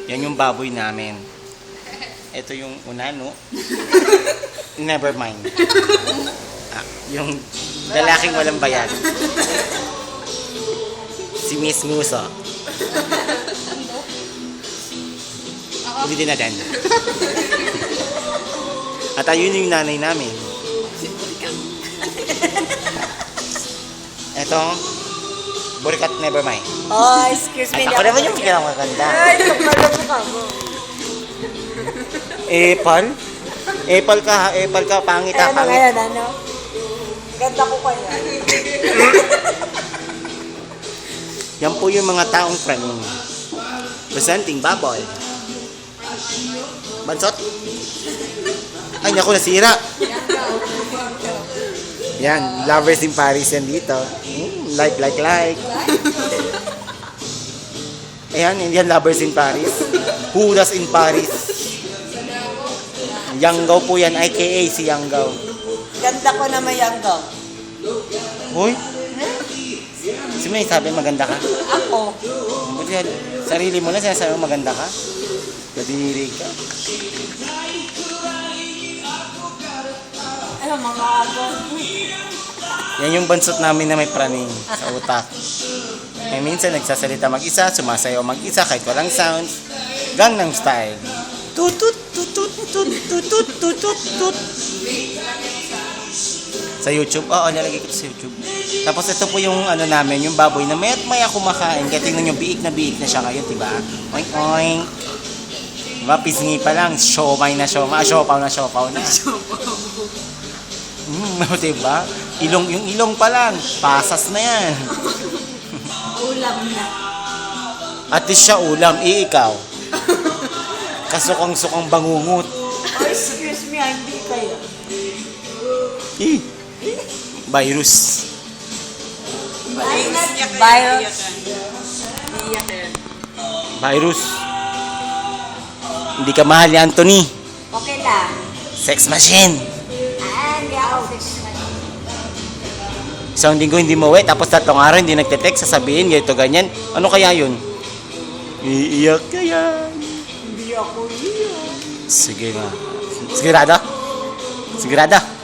Yan yung baboy namin. Ito yung unano. Never mind. Yung lalaking walang bayad. Si Miss Muso. Ulitin natin. At ayun yung nanay namin. Ito, Burikat Never Mind. Oh, excuse me. Ako naman yung pinakamaganda. Ay, kapalo ka mo. Epal? Epal ka, pangit ha, Ano pangit. ngayon, ano? Ganda ko kaya. Yan po yung mga taong praning. Presenting baboy. Bansot? Ay, naku, nasira. Yan, lovers in Paris yan dito. Like. Ayan, Indian lovers in Paris. Judas in Paris. Yanggaw po yan, aka si Yanggaw. Ganda ko na mayanggaw. Hoy? Si May sabi maganda ka? Ako. Buti sarili mo na sinasabi mo maganda ka? Nadiri ka. Ano, mga agong. Yan yung bansot namin na may praning sa utak. May minsan nagsasalita mag-isa, sumasayaw mag-isa kahit walang sounds. Gangnam Style. Tutut, tutut, tutut, tutut, tutut. Sa YouTube? Oo, nalagay ko sa YouTube. Tapos ito po yung ano namin, yung baboy na mayat maya kumakain. Kaya tingnan nyo, biik na siya ngayon, diba? Oink, oink. Diba, pisngi pa lang, siomay na siomay. Siopaw na. Diba? Yung ilong pa lang, pasas na yan. Ulam na. At least siya ulam, ikaw. Kasukang-sukang bangungot. Oh, excuse me, hindi kayo. Virus. Virus. Virus. Hindi ka mahal ni Anthony. Okay lang. Sex machine. Hindi ako. Isang linggo hindi mo tapos 3 araw hindi nagte-text, sasabihin ganito ganyan. Ano kaya yun? Iiyak ka yan. Hindi ako iiyak. Sige nga. Sigurado? Sigurado?